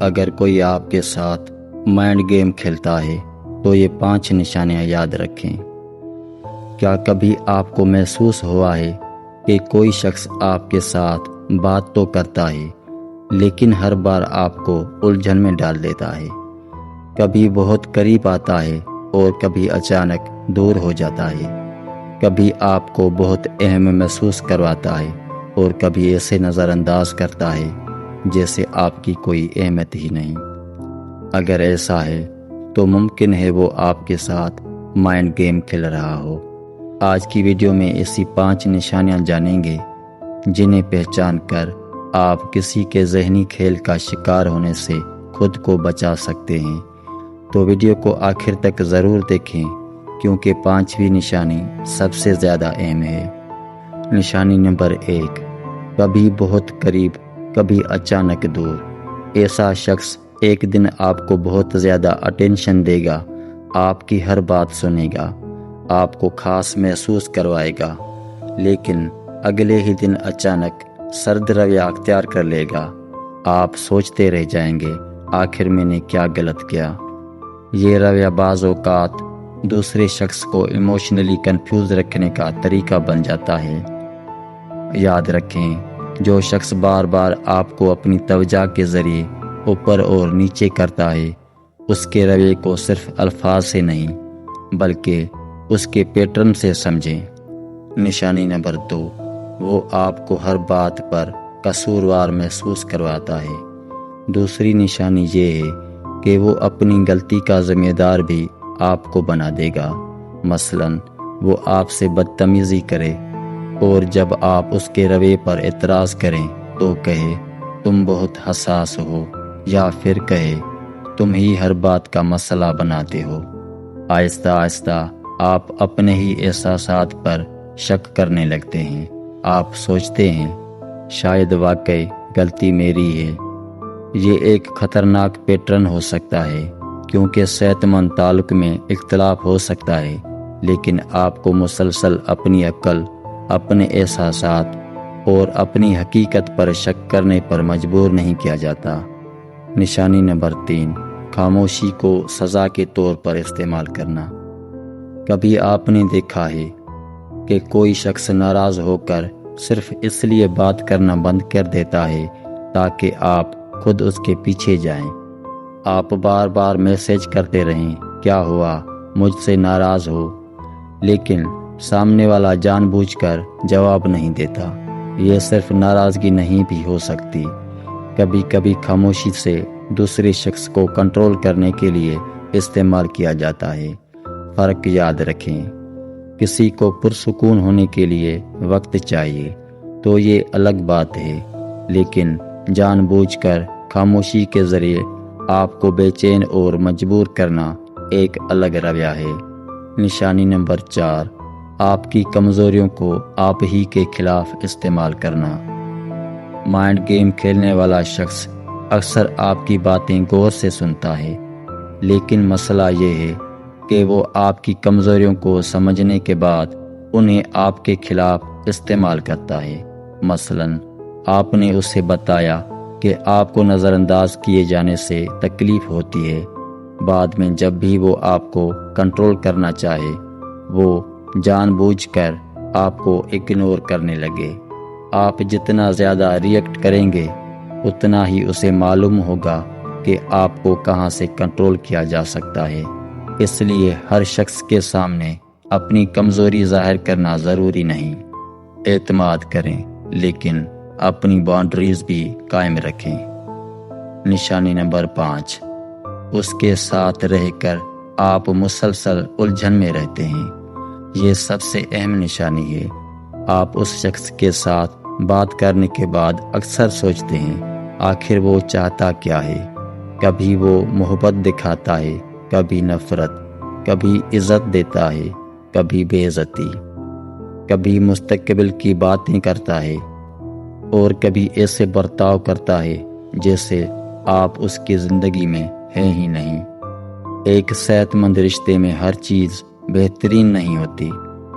اگر کوئی آپ کے ساتھ مائنڈ گیم کھیلتا ہے تو یہ 5 نشانیاں یاد رکھیں۔ کیا کبھی آپ کو محسوس ہوا ہے کہ کوئی شخص آپ کے ساتھ بات تو کرتا ہے لیکن ہر بار آپ کو الجھن میں ڈال دیتا ہے؟ کبھی بہت قریب آتا ہے اور کبھی اچانک دور ہو جاتا ہے، کبھی آپ کو بہت اہم محسوس کرواتا ہے اور کبھی ایسے نظر انداز کرتا ہے جیسے آپ کی کوئی اہمیت ہی نہیں۔ اگر ایسا ہے تو ممکن ہے وہ آپ کے ساتھ مائنڈ گیم کھیل رہا ہو۔ آج کی ویڈیو میں ایسی 5 نشانیاں جانیں گے جنہیں پہچان کر آپ کسی کے ذہنی کھیل کا شکار ہونے سے خود کو بچا سکتے ہیں۔ تو ویڈیو کو آخر تک ضرور دیکھیں کیونکہ 5ویں نشانی سب سے زیادہ اہم ہے۔ نشانی نمبر 1، کبھی بہت قریب کبھی اچانک دور۔ ایسا شخص ایک دن آپ کو بہت زیادہ اٹینشن دے گا، آپ کی ہر بات سنے گا، آپ کو خاص محسوس کروائے گا، لیکن اگلے ہی دن اچانک سرد رویہ اختیار کر لے گا۔ آپ سوچتے رہ جائیں گے آخر میں نے کیا غلط کیا۔ یہ رویہ بعض اوقات دوسرے شخص کو ایموشنلی کنفیوز رکھنے کا طریقہ بن جاتا ہے۔ یاد رکھیں، جو شخص بار بار آپ کو اپنی توجہ کے ذریعے اوپر اور نیچے کرتا ہے، اس کے رویے کو صرف الفاظ سے نہیں بلکہ اس کے پیٹرن سے سمجھیں۔ نشانی نمبر 2، وہ آپ کو ہر بات پر قصوروار محسوس کرواتا ہے۔ دوسری نشانی یہ ہے کہ وہ اپنی غلطی کا ذمہ دار بھی آپ کو بنا دے گا۔ مثلاً وہ آپ سے بدتمیزی کرے اور جب آپ اس کے رویے پر اعتراض کریں تو کہے تم بہت حساس ہو، یا پھر کہے تم ہی ہر بات کا مسئلہ بناتے ہو۔ آہستہ آہستہ آپ اپنے ہی احساسات پر شک کرنے لگتے ہیں۔ آپ سوچتے ہیں شاید واقعی غلطی میری ہے۔ یہ ایک خطرناک پیٹرن ہو سکتا ہے کیونکہ صحت مند تعلق میں اختلاف ہو سکتا ہے، لیکن آپ کو مسلسل اپنی عقل، اپنے احساسات اور اپنی حقیقت پر شک کرنے پر مجبور نہیں کیا جاتا۔ نشانی نمبر 3، خاموشی کو سزا کے طور پر استعمال کرنا۔ کبھی آپ نے دیکھا ہے کہ کوئی شخص ناراض ہو کر صرف اس لیے بات کرنا بند کر دیتا ہے تاکہ آپ خود اس کے پیچھے جائیں۔ آپ بار بار میسج کرتے رہیں کیا ہوا، مجھ سے ناراض ہو، لیکن سامنے والا جان بوجھ کر جواب نہیں دیتا۔ یہ صرف ناراضگی نہیں بھی ہو سکتی، کبھی کبھی خاموشی سے دوسرے شخص کو کنٹرول کرنے کے لیے استعمال کیا جاتا ہے۔ فرق یاد رکھیں، کسی کو پرسکون ہونے کے لیے وقت چاہیے تو یہ الگ بات ہے، لیکن جان بوجھ کر خاموشی کے ذریعے آپ کو بے چین اور مجبور کرنا ایک الگ رویہ ہے۔ نشانی نمبر 4، آپ کی کمزوریوں کو آپ ہی کے خلاف استعمال کرنا۔ مائنڈ گیم کھیلنے والا شخص اکثر آپ کی باتیں غور سے سنتا ہے، لیکن مسئلہ یہ ہے کہ وہ آپ کی کمزوریوں کو سمجھنے کے بعد انہیں آپ کے خلاف استعمال کرتا ہے۔ مثلاً آپ نے اسے بتایا کہ آپ کو نظر انداز کیے جانے سے تکلیف ہوتی ہے، بعد میں جب بھی وہ آپ کو کنٹرول کرنا چاہے وہ جان بوجھ کر آپ کو اگنور کرنے لگے۔ آپ جتنا زیادہ ریئیکٹ کریں گے اتنا ہی اسے معلوم ہوگا کہ آپ کو کہاں سے کنٹرول کیا جا سکتا ہے۔ اس لیے ہر شخص کے سامنے اپنی کمزوری ظاہر کرنا ضروری نہیں۔ اعتماد کریں لیکن اپنی باؤنڈریز بھی قائم رکھیں۔ نشانی نمبر 5، اس کے ساتھ رہ کر آپ مسلسل الجھن میں رہتے ہیں۔ یہ سب سے اہم نشانی ہے۔ آپ اس شخص کے ساتھ بات کرنے کے بعد اکثر سوچتے ہیں آخر وہ چاہتا کیا ہے۔ کبھی وہ محبت دکھاتا ہے، کبھی نفرت، کبھی عزت دیتا ہے، کبھی بے عزتی، کبھی مستقبل کی باتیں کرتا ہے اور کبھی ایسے برتاؤ کرتا ہے جیسے آپ اس کی زندگی میں ہیں ہی نہیں۔ ایک صحت مند رشتے میں ہر چیز بہترین نہیں ہوتی،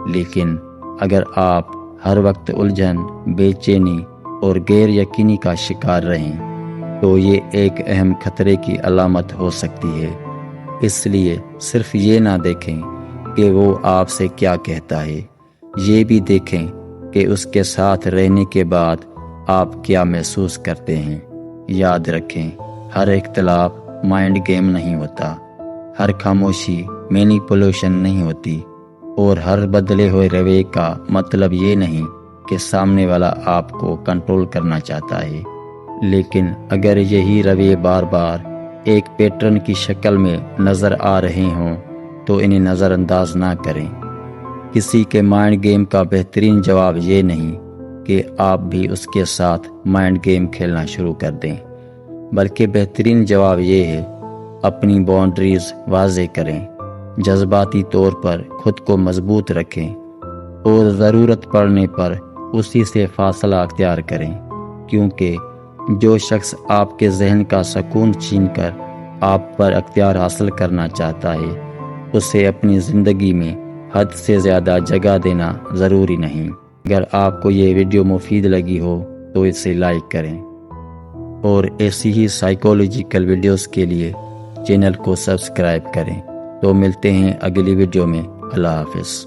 لیکن اگر آپ ہر وقت الجھن، بے چینی اور غیر یقینی کا شکار رہیں تو یہ ایک اہم خطرے کی علامت ہو سکتی ہے۔ اس لیے صرف یہ نہ دیکھیں کہ وہ آپ سے کیا کہتا ہے، یہ بھی دیکھیں کہ اس کے ساتھ رہنے کے بعد آپ کیا محسوس کرتے ہیں۔ یاد رکھیں، ہر اختلاف مائنڈ گیم نہیں ہوتا، ہر خاموشی مینیپولیشن نہیں ہوتی، اور ہر بدلے ہوئے رویے کا مطلب یہ نہیں کہ سامنے والا آپ کو کنٹرول کرنا چاہتا ہے۔ لیکن اگر یہی رویے بار بار ایک پیٹرن کی شکل میں نظر آ رہے ہوں تو انہیں نظر انداز نہ کریں۔ کسی کے مائنڈ گیم کا بہترین جواب یہ نہیں کہ آپ بھی اس کے ساتھ مائنڈ گیم کھیلنا شروع کر دیں، بلکہ بہترین جواب یہ ہے اپنی باؤنڈریز واضح کریں، جذباتی طور پر خود کو مضبوط رکھیں، اور ضرورت پڑنے پر اسی سے فاصلہ اختیار کریں، کیونکہ جو شخص آپ کے ذہن کا سکون چھین کر آپ پر اختیار حاصل کرنا چاہتا ہے، اسے اپنی زندگی میں حد سے زیادہ جگہ دینا ضروری نہیں۔ اگر آپ کو یہ ویڈیو مفید لگی ہو تو اسے لائک کریں، اور ایسی ہی سائیکولوجیکل ویڈیوز کے لیے چینل کو سبسکرائب کریں۔ تو ملتے ہیں اگلی ویڈیو میں۔ اللہ حافظ۔